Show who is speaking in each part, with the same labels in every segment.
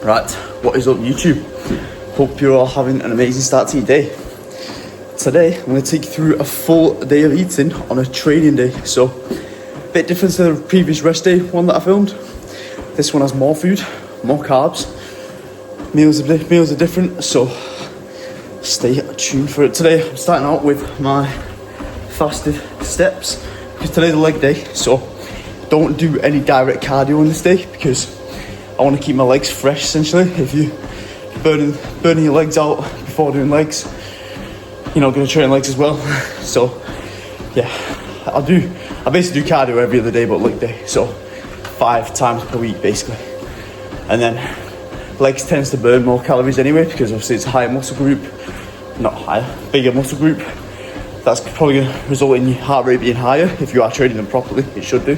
Speaker 1: Right, what is up YouTube? Hope you're all having an amazing start to your day. Today, I'm going to take you through a full day of eating on a training day. So, a bit different to the previous rest day one that I filmed. This one has more food, more carbs. Meals are different, so stay tuned for it. Today, I'm starting out with my fasted steps because today's a leg day, so don't do any direct cardio on this day because I want to keep my legs fresh essentially. If you burning your legs out before doing legs, you're not going to train legs as well. So yeah, I basically do cardio every other day but leg day, so 5 times per week basically. And then legs tends to burn more calories anyway because obviously it's a higher muscle group, bigger muscle group. That's probably going to result in your heart rate being higher if you are training them properly. It should do,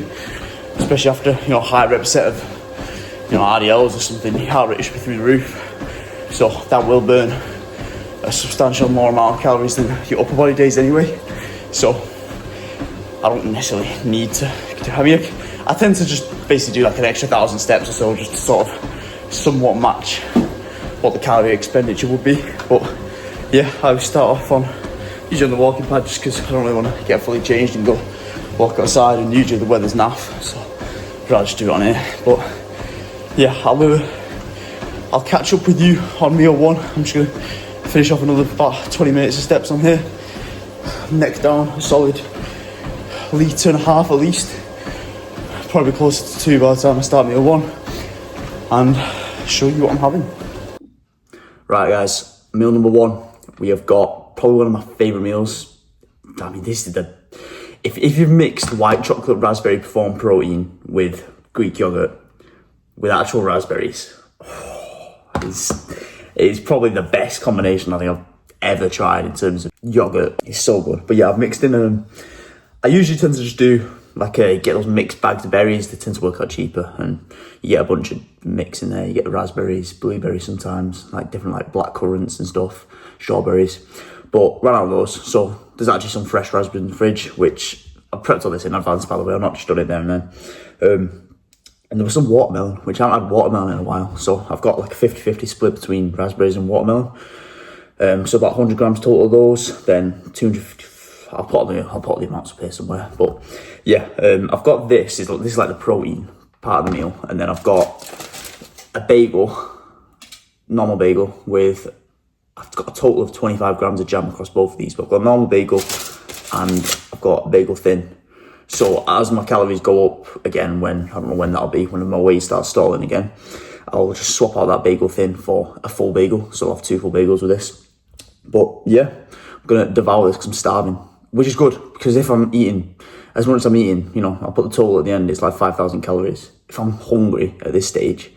Speaker 1: especially after a high rep set of RDLs or something. Your heart rate should be through the roof, so that will burn a substantial more amount of calories than your upper body days anyway. So I don't necessarily need to. I tend to just basically do like an extra 1,000 steps or so, just to sort of somewhat match what the calorie expenditure would be. But yeah, I would start off on usually on the walking pad just because I don't really want to get fully changed and go walk outside, and usually the weather's naff, so I'd rather just do it on here. But yeah, I'll catch up with you on meal one. I'm just gonna finish off another about 20 minutes of steps on here. Neck down, a solid 1.5 litres at least. Probably closer to 2 by the time I start meal one, and show you what I'm having. Right guys, meal number one, we have got probably one of my favourite meals. I mean, this is if you've mixed white chocolate raspberry Perform protein with Greek yogurt with actual raspberries, it's probably the best combination I think I've ever tried in terms of yogurt. It's so good. But yeah, I've mixed in I usually tend to just do get those mixed bags of berries. They tend to work out cheaper, and you get a bunch of mix in there. You get the raspberries, blueberries sometimes, like different like black currants and stuff, strawberries. But ran out of those, so there's actually some fresh raspberries in the fridge, which I've prepped all this in advance, by the way. I've not just done it there and then. And there was some watermelon, which I haven't had watermelon in a while, so I've got like a 50-50 split between raspberries and watermelon. So about 100 grams total of those, then 250. I'll put the amounts up here somewhere. But yeah, I've got this is like the protein part of the meal, and then I've got a bagel, normal bagel with. I've got a total of 25 grams of jam across both of these, but I've got a normal bagel and I've got a bagel thin. So as my calories go up again, I don't know when that'll be, when my weight starts stalling again, I'll just swap out that bagel thin for a full bagel. So I'll have 2 full bagels with this. But yeah, I'm going to devour this because I'm starving, which is good because if I'm eating, as much as I'm eating, I'll put the total at the end, it's like 5,000 calories. If I'm hungry at this stage,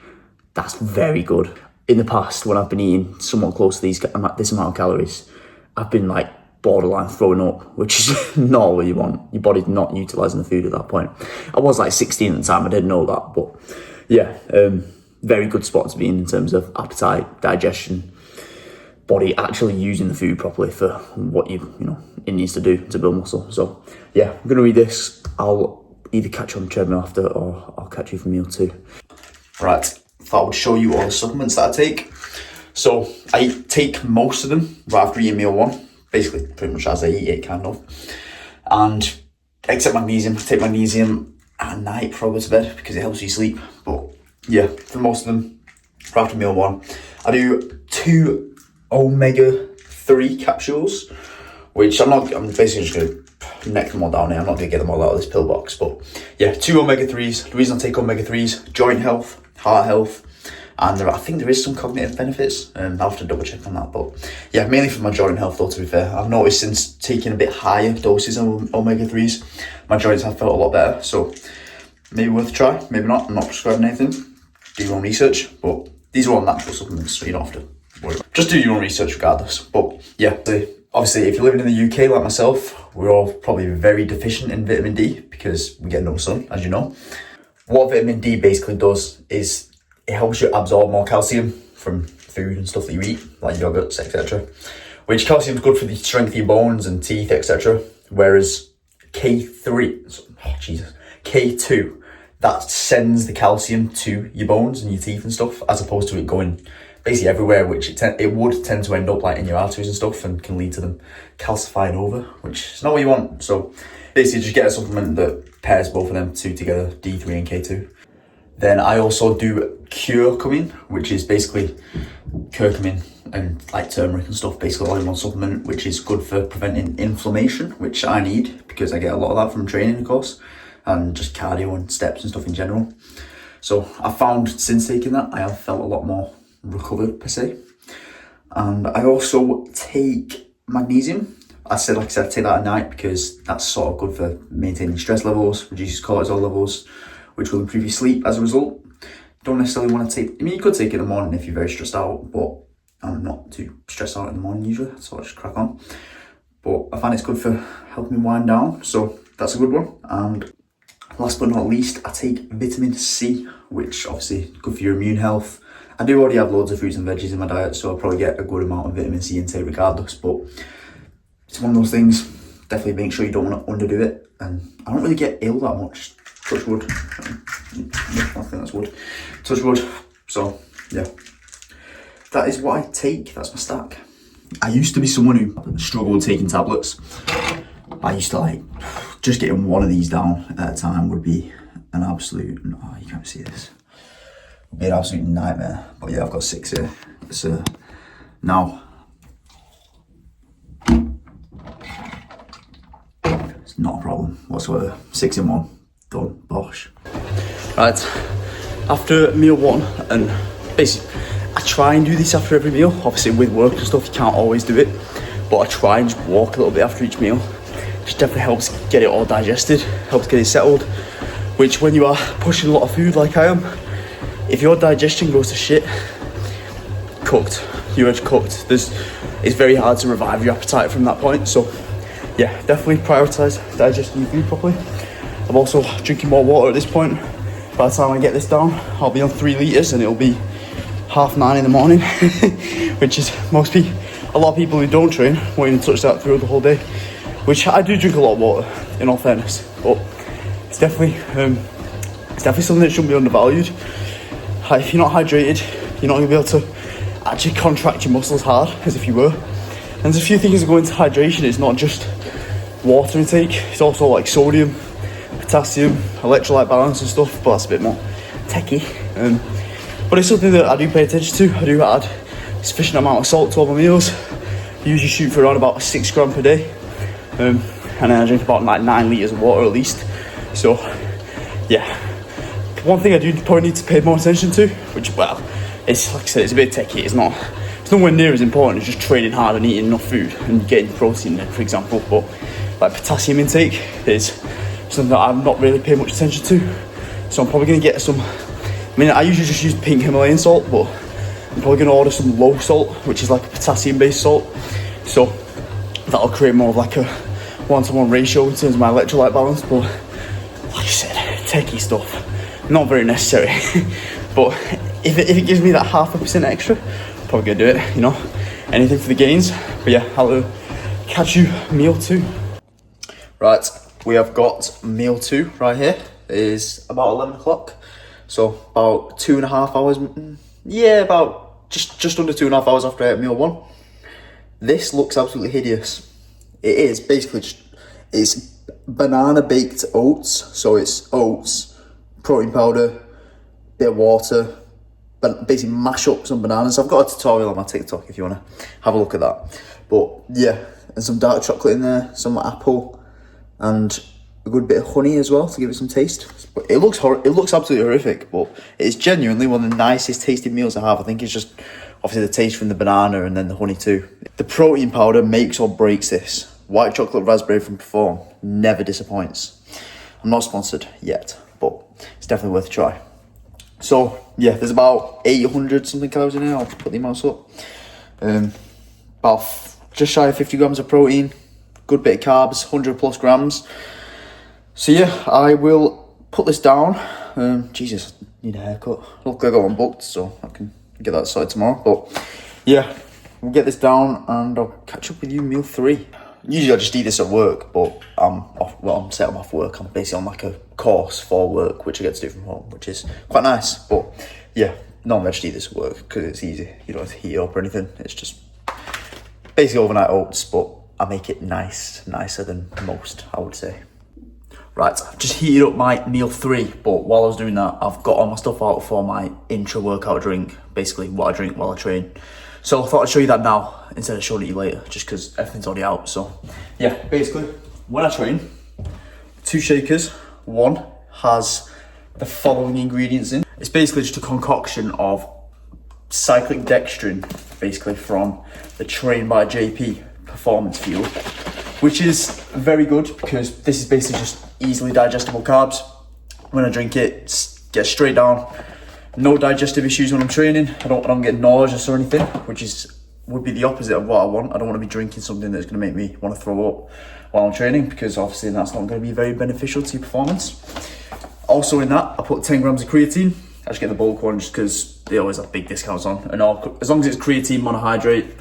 Speaker 1: that's very good. In the past, when I've been eating somewhat close to this amount of calories, I've been like borderline throwing up, which is not what you want. Your body's not utilising the food at that point. I was like 16 at the time, I didn't know that, but yeah, very good spot to be in terms of appetite, digestion, body actually using the food properly for what it needs to do to build muscle. So yeah, I'm gonna read this. I'll either catch you on the treadmill after, or I'll catch you for meal 2. Right, thought I would show you all the supplements that I take. So I take most of them right after eating meal 1, basically pretty much as I eat it, kind of. And except magnesium, I take magnesium at night before I go to bed because it helps you sleep. But yeah, for most of them, right after meal 1, I do 2 omega-3 capsules, which I'm basically just going to neck them all down here. I'm not going to get them all out of this pill box, but yeah, 2 omega-3s. The reason I take omega-3s, joint health, heart health, and I think there is some cognitive benefits. I'll have to double check on that, but yeah, mainly for my joint health though, to be fair. I've noticed since taking a bit higher doses of omega-3s, my joints have felt a lot better, so maybe worth a try, maybe not. I'm not prescribing anything. Do your own research, but these are all natural supplements, so you don't have to worry about it. Just do your own research regardless. But yeah, obviously if you're living in the UK like myself, we're all probably very deficient in vitamin D because we get no sun, as you know. What vitamin D basically does is it helps you absorb more calcium from food and stuff that you eat, like yogurts, etc. Which calcium is good for the strength of your bones and teeth, etc. Whereas K2 that sends the calcium to your bones and your teeth and stuff, as opposed to it going basically everywhere, which it would tend to end up like in your arteries and stuff, and can lead to them calcifying over, which is not what you want. So basically just get a supplement that pairs both of them two together, D3 and K2. Then I also do curcumin, which is basically curcumin and like turmeric and stuff, basically all in one supplement, which is good for preventing inflammation, which I need because I get a lot of that from training, of course, and just cardio and steps and stuff in general. So I found since taking that, I have felt a lot more recovered per se. And I also take magnesium. I said, I take that at night because that's sort of good for maintaining stress levels, reduces cortisol levels, which will improve your sleep as a result. Don't necessarily want to take, I mean, you could take it in the morning if you're very stressed out, but I'm not too stressed out in the morning usually, so I just crack on. But I find it's good for helping me wind down, so that's a good one. And last but not least, I take vitamin C, which obviously good for your immune health. I do already have loads of fruits and veggies in my diet, so I'll probably get a good amount of vitamin C intake regardless, but it's one of those things, definitely make sure you don't want to underdo it. And I don't really get ill that much, touch wood. I think that's wood. Touch wood. So yeah, that is what I take. That's my stack. I used to be someone who struggled taking tablets. I used to like, just getting one of these down at a time would be an absolute, oh, you can't see this, would be an absolute nightmare. But yeah, I've got 6 here. So now, it's not a problem whatsoever. 6 in 1, done, bosh. Right, after meal 1, and basically I try and do this after every meal. Obviously with work and stuff you can't always do it, but I try and just walk a little bit after each meal. Just definitely helps get it all digested, helps get it settled, which when you are pushing a lot of food like I am, if your digestion goes to shit, cooked, you're cooked. It's very hard to revive your appetite from that point. So yeah, definitely prioritise digesting your food properly. I'm also drinking more water at this point. By the time I get this down, I'll be on 3 litres and it'll be 9:30 in the morning, which is a lot of people who don't train won't even touch that throughout the whole day, which I do drink a lot of water in all fairness, but it's definitely something that shouldn't be undervalued. If you're not hydrated, you're not going to be able to actually contract your muscles hard as if you were. And there's a few things that go into hydration. It's not just water intake, it's also like sodium, potassium, electrolyte balance and stuff, but that's a bit more techie. But it's something that I do pay attention to. I do add sufficient amount of salt to all my meals. I usually shoot for around about 6 grams per day. And then I drink about like 9 litres of water at least. So yeah, one thing I do probably need to pay more attention to, which, well, it's like I said, it's a bit techie. It's nowhere near as important as just training hard and eating enough food and getting protein in, for example. But like potassium intake is something that I'm not really paying much attention to. So I'm probably going to get some, I mean, I usually just use pink Himalayan salt, but I'm probably going to order some low salt, which is like a potassium based salt. So that'll create more of like a 1-to-1 ratio in terms of my electrolyte balance. But like I said, techie stuff, not very necessary. But if it gives me that 0.5% extra, I'm probably gonna do it, you know, anything for the gains. But yeah, I'll catch you meal 2. Right, we have got meal 2 right here. It is about 11 o'clock, so about 2.5 hours, yeah, about just under 2.5 hours after I ate meal 1. This looks absolutely hideous. It is basically it's banana baked oats. So it's oats, protein powder, bit of water, but basically mash up some bananas. I've got a tutorial on my TikTok if you want to have a look at that. But yeah, and some dark chocolate in there, some apple, and a good bit of honey as well to give it some taste. But it looks absolutely horrific, but it's genuinely one of the nicest tasting meals I have. I think it's just obviously the taste from the banana and then the honey too. The protein powder makes or breaks this. White chocolate raspberry from Perform never disappoints. I'm not sponsored yet, but it's definitely worth a try. So yeah, there's about 800 something calories in here. I'll put the amounts up. About just shy of 50 grams of protein, good bit of carbs, 100 plus grams. So yeah, I will put this down. Jesus, I need a haircut. Luckily I got one booked, so I can get that sorted tomorrow. But yeah, we'll get this down and I'll catch up with you meal 3. usually I just eat this at work, but I'm set off work. I'm basically on like a course for work, which I get to do from home, which is quite nice. But yeah, normally I just eat this at work because it's easy. You don't have to heat it up or anything. It's just basically overnight oats, but I make it nicer than most, I would say. Right, I've just heated up my meal 3, but while I was doing that, I've got all my stuff out for my intra-workout drink, basically what I drink while I train. So I thought I'd show you that now, instead of showing it you later, just because everything's already out. So yeah, basically, when I train, 2 shakers. One has the following ingredients in. It's basically just a concoction of cyclic dextrin, basically from the Train by JP Performance Fuel, which is very good because this is basically just easily digestible carbs. When I drink it, get straight down. No digestive issues when I'm training. I don't get nauseous or anything, which would be the opposite of what I want. I don't want to be drinking something that's going to make me want to throw up while I'm training, because obviously that's not going to be very beneficial to your performance. Also in that, I put 10 grams of creatine. I just get the bulk one just because they always have big discounts on. And as long as it's creatine monohydrate,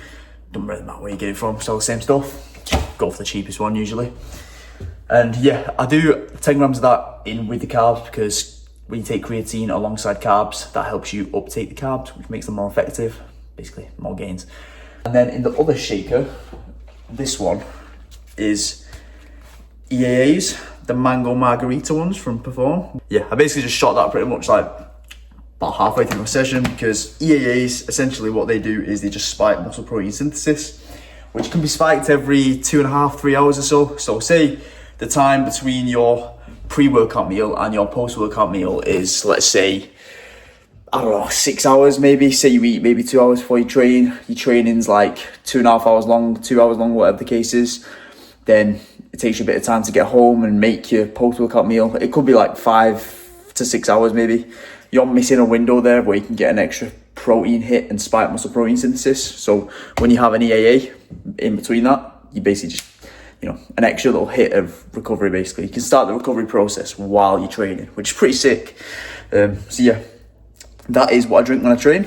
Speaker 1: doesn't really matter where you get it from. It's all the same stuff. Go for the cheapest one usually. And yeah, I do 10 grams of that in with the carbs, because when you take creatine alongside carbs, that helps you uptake the carbs, which makes them more effective, basically more gains. And then in the other shaker, this one is EAAs, the mango margarita ones from Perform. Yeah, I basically just shot that pretty much like about halfway through my session, because EAAs, essentially what they do is they just spike muscle protein synthesis, which can be spiked every 2.5, 3 hours or so. So say the time between your pre-workout meal and your post-workout meal is, let's say, I don't know, 6 hours maybe. Say you eat maybe 2 hours before you train. Your training's like 2.5 hours long, 2 hours long, whatever the case is. Then it takes you a bit of time to get home and make your post-workout meal. It could be like 5 to 6 hours maybe. You're missing a window there where you can get an extra protein hit and spike muscle protein synthesis. So when you have an EAA in between that, you basically just, an extra little hit of recovery basically. You can start the recovery process while you're training, which is pretty sick. So yeah, that is what I drink when I train.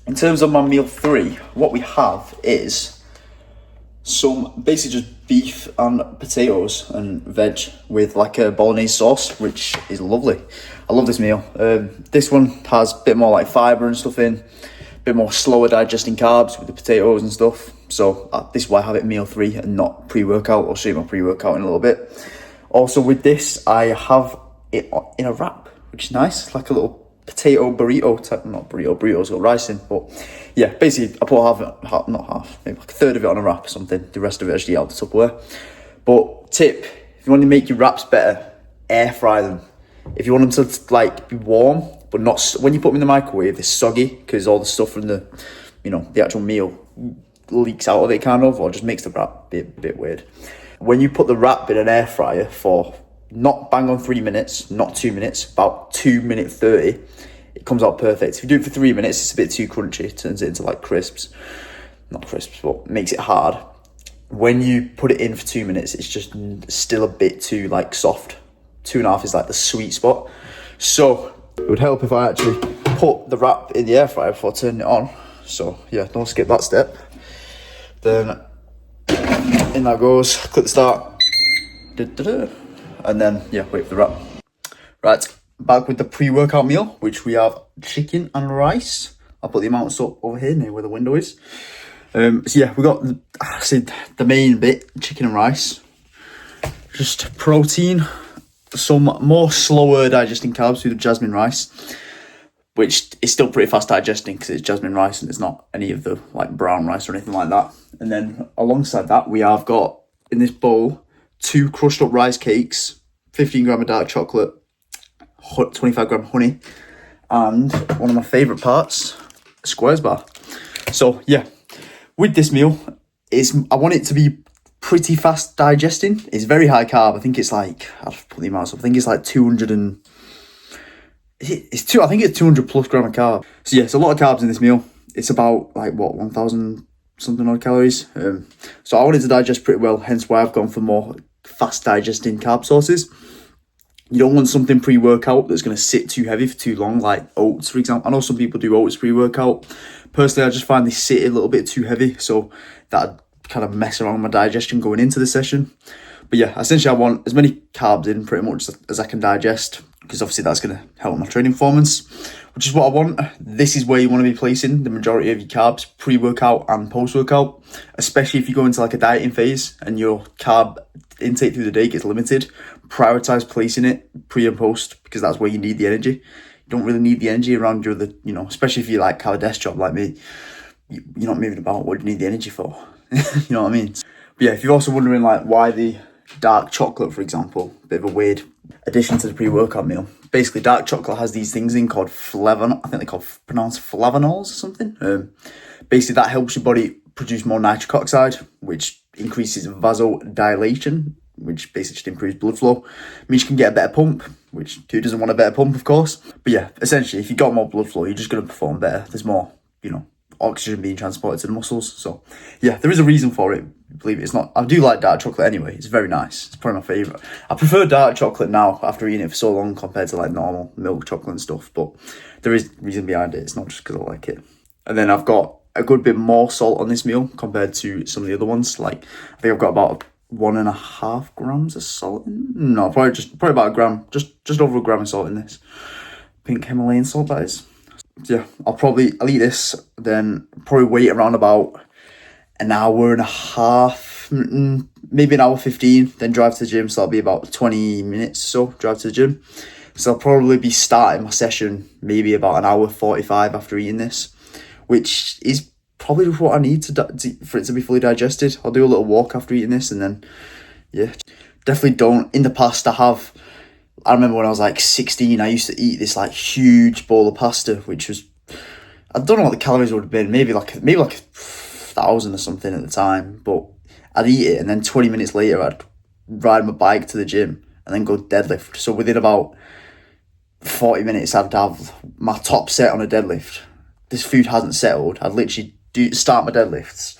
Speaker 1: In terms of my meal 3, what we have is some basically just beef and potatoes and veg with like a bolognese sauce, which is lovely. I love this meal. This one has a bit more like fibre and stuff in, a bit more slower digesting carbs with the potatoes and stuff. So this is why I have it meal 3 and not pre-workout. I'll show you my pre-workout in a little bit. Also with this, I have it in a wrap, which is nice. It's like a little potato burrito type, not burrito, burrito's got rice in, but yeah, basically I put not half, maybe like a third of it on a wrap or something. The rest of it I just eat out the Tupperware. But tip, if you want to make your wraps better, air fry them. If you want them to like be warm, but not, when you put them in the microwave, they're soggy, because all the stuff from the, the actual meal leaks out of it kind of, or just makes the wrap a bit weird. When you put the wrap in an air fryer for not bang on 3 minutes, not 2 minutes, about 2 minute 30, it comes out perfect. If you do it for 3 minutes, it's a bit too crunchy, it turns it into like crisps. Not crisps, but makes it hard. When you put it in for 2 minutes, it's just still a bit too like soft. 2.5 is like the sweet spot. So it would help if I actually put the wrap in the air fryer before turning it on. So yeah, don't skip that step. Then in that goes, click the start, and then yeah, wait for the wrap. Right, back with the pre-workout meal, which we have chicken and rice. I'll put the amounts up over here near where the window is. So yeah, we got the main bit, chicken and rice. Just protein, some more slower digesting carbs through the jasmine rice, which is still pretty fast digesting because it's jasmine rice and it's not any of the like brown rice or anything like that. And then alongside that, we have got in this bowl 2 crushed up rice cakes, 15 gram of dark chocolate, 25 gram honey, and one of my favorite parts, a squares bar. So yeah, with this meal, I want it to be pretty fast digesting. It's very high carb. I think it's like, I'll put the amounts up. I think it's like 200 and I think it's 200 plus gram of carb. So yeah, it's a lot of carbs in this meal. It's about like what, 1,000 something odd calories. So I want it to digest pretty well, hence why I've gone for more fast digesting carb sources. You don't want something pre-workout that's going to sit too heavy for too long, like oats, for example. I know some people do oats pre-workout. Personally, I just find they sit a little bit too heavy, so that kind of mess around with my digestion going into the session. But yeah, essentially I want as many carbs in pretty much as I can digest, because obviously that's going to help my training performance, which is what I want. This is where you want to be placing the majority of your carbs, pre-workout and post-workout, especially if you go into like a dieting phase and your carb intake through the day gets limited. Prioritize placing it pre and post, because that's where you need the energy. You don't really need the energy around your other, especially if you like have a desk job like me, you're not moving about. What do you need the energy for? You know what I mean? But yeah, if you're also wondering like why the dark chocolate, for example, bit of a weird addition to the pre-workout meal. Basically, dark chocolate has these things in called I think they're called pronounced flavonols or something. Basically, that helps your body produce more nitric oxide, which increases vasodilation, which basically just improves blood flow. Means you can get a better pump, which who doesn't want a better pump, of course. But yeah, essentially, if you got more blood flow, you're just going to perform better. There's more, oxygen being transported to the muscles. So yeah, there is a reason for it. Believe it, it's not. I do like dark chocolate anyway. It's very nice. It's probably my favourite. I prefer dark chocolate now after eating it for so long compared to like normal milk chocolate and stuff. But there is reason behind it. It's not just because I like it. And then I've got a good bit more salt on this meal compared to some of the other ones. Like I think I've got about 1.5 grams of salt in. No, probably about a gram. Just over a gram of salt in this. Pink Himalayan salt, that is. Yeah, I'll eat this, then probably wait around about an hour and a half, maybe an hour 15, then drive to the gym. So that'll be about 20 minutes or so, drive to the gym. So I'll probably be starting my session maybe about an hour 45 after eating this, which is probably what I need for it to be fully digested. I'll do a little walk after eating this, and then, yeah, definitely don't. In the past, I remember when I was like 16, I used to eat this like huge bowl of pasta, which was, I don't know what the calories would have been, maybe like 1,000 or something at the time, but I'd eat it and then 20 minutes later I'd ride my bike to the gym and then go deadlift. So within about 40 minutes I'd have my top set on a deadlift. This food hasn't settled. I'd literally start my deadlifts.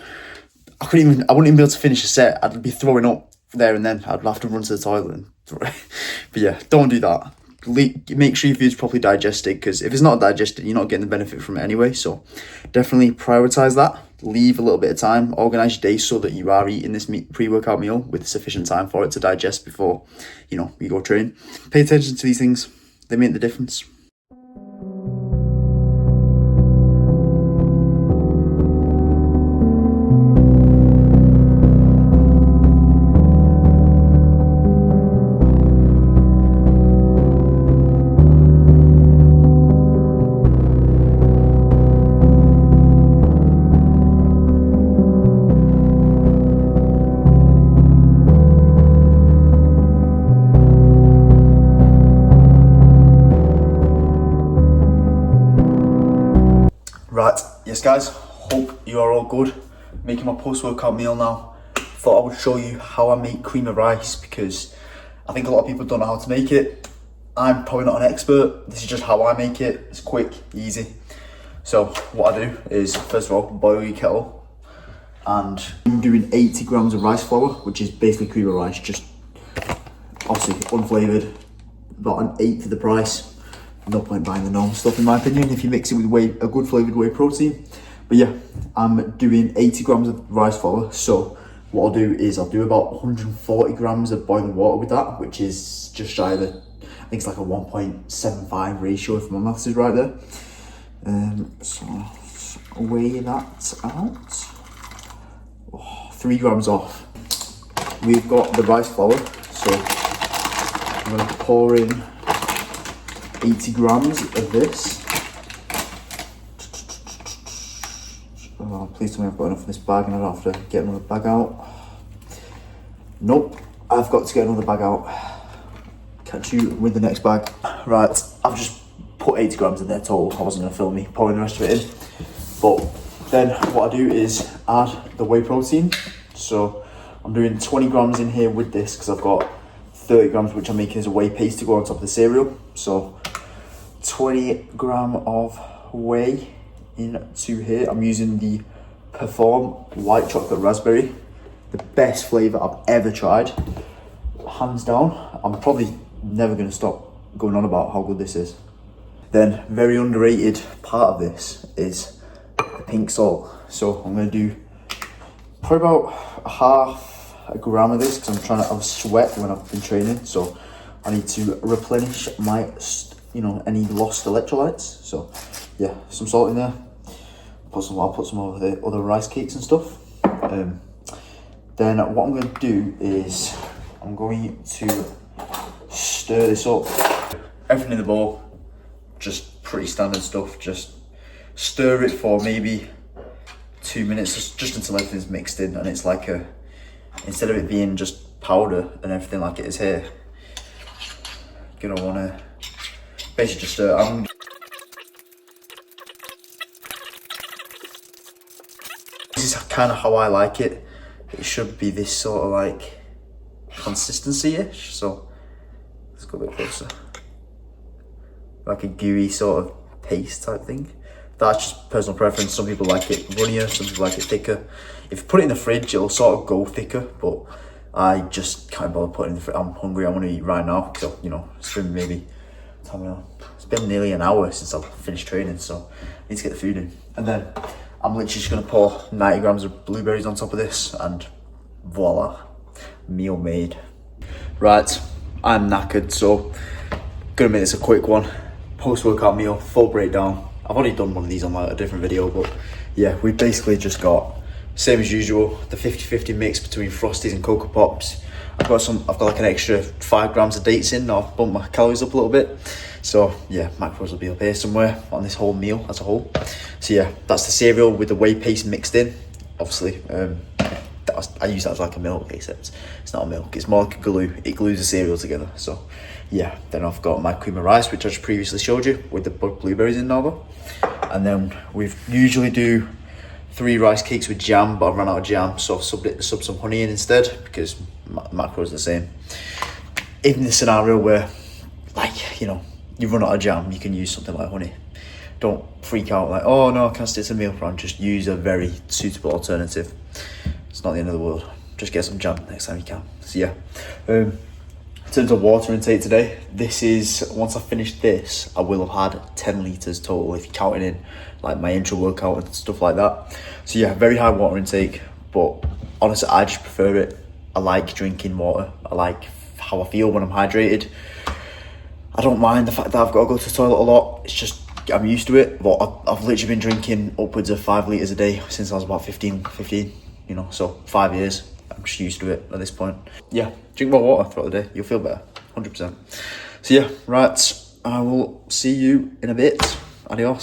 Speaker 1: I wouldn't even be able to finish a set. I'd be throwing up there and then. I'd have to run to the toilet and but yeah, don't do that. Make sure your food's properly digested, because if it's not digested, you're not getting the benefit from it anyway. So definitely prioritize that. Leave a little bit of time. Organize your day so that you are eating this pre-workout meal with sufficient time for it to digest before, you go train. Pay attention to these things. They make the difference. Right, yes guys, hope you are all good. Making my post-workout meal now. Thought I would show you how I make cream of rice, because I think a lot of people don't know how to make it. I'm probably not an expert. This is just how I make it. It's quick, easy. So what I do is, first of all, boil your kettle. And I'm doing 80 grams of rice flour, which is basically cream of rice, just obviously unflavoured, about an eighth of the price. No point buying the normal stuff in my opinion if you mix it with a good flavoured whey protein. But yeah, I'm doing 80 grams of rice flour. So what I'll do is I'll do about 140 grams of boiling water with that, which is just shy of I think it's like a 1.75 ratio if my maths is right there. So weigh that out. 3 grams off. We've got the rice flour, so I'm going to pour in 80 grams of this. Oh, please tell me I've got enough of this bag and I don't have to get another bag out. Nope, I've got to get another bag out. Catch you with the next bag. Right, I've just put 80 grams in there total. I wasn't going to film me pouring the rest of it in. But then what I do is add the whey protein. So I'm doing 20 grams in here with this, because I've got 30 grams which I'm making as a whey paste to go on top of the cereal. So 20 gram of whey into here. I'm using the Perform white chocolate raspberry, the best flavour I've ever tried, hands down. I'm probably never going to stop going on about how good this is. Then very underrated part of this is the pink salt. So I'm going to do probably about half a gram of this, because I'm trying to have sweat when I've been training, so I need to replenish my, any lost electrolytes. So yeah, some salt in there. I'll put some of the other rice cakes and stuff. Then what I'm going to do is I'm going to stir this up. Everything in the bowl, just pretty standard stuff. Just stir it for maybe 2 minutes, just until everything's mixed in, and it's like instead of it being just powder and everything like it is here, you're gonna want to basically just stir. This is kind of how I like it. It should be this sort of like consistency-ish. So let's go a bit closer. Like a gooey sort of paste type thing. That's just personal preference. Some people like it runnier, some people like it thicker. If you put it in the fridge, it'll sort of go thicker, but I just can't bother putting it in the fridge. I'm hungry, I want to eat right now. So, it's been it's been nearly an hour since I've finished training, so I need to get the food in. And then I'm literally just going to pour 90 grams of blueberries on top of this, and voila, meal made. Right, I'm knackered, so gonna make this a quick one. Post-workout meal, full breakdown. I've already done one of these on like a different video, but yeah, we basically just got, same as usual, the 50-50 mix between Frosties and Cocoa Pops. I've got like an extra 5 grams of dates in. I've bumped my calories up a little bit. So yeah, macros will be up here somewhere on this whole meal as a whole. So yeah, that's the cereal with the whey paste mixed in. Obviously, I use that as like a milk, except it's not a milk, it's more like a glue. It glues the cereal together. So yeah, then I've got my cream of rice, which I just previously showed you, with the blueberries in Nova. And then we usually do 3 rice cakes with jam, but I've run out of jam, so I've subbed some honey in instead, because macro is the same. In the scenario where, like, you run out of jam, you can use something like honey. Don't freak out like, oh no, I can't stick to meal plan. Just use a very suitable alternative. It's not the end of the world. Just get some jam next time you can. So yeah, in terms of water intake today, this is, once I finish this, I will have had 10 litres total, if you're counting in like my intro workout and stuff like that. So yeah, very high water intake, but honestly, I just prefer it. I like drinking water. I like how I feel when I'm hydrated. I don't mind the fact that I've got to go to the toilet a lot. It's just, I'm used to it, but I've literally been drinking upwards of 5 litres a day since I was about 15, so 5 years. I'm just used to it at this point. Yeah, drink more water throughout the day. You'll feel better, 100%. So yeah, right, I will see you in a bit. Adios.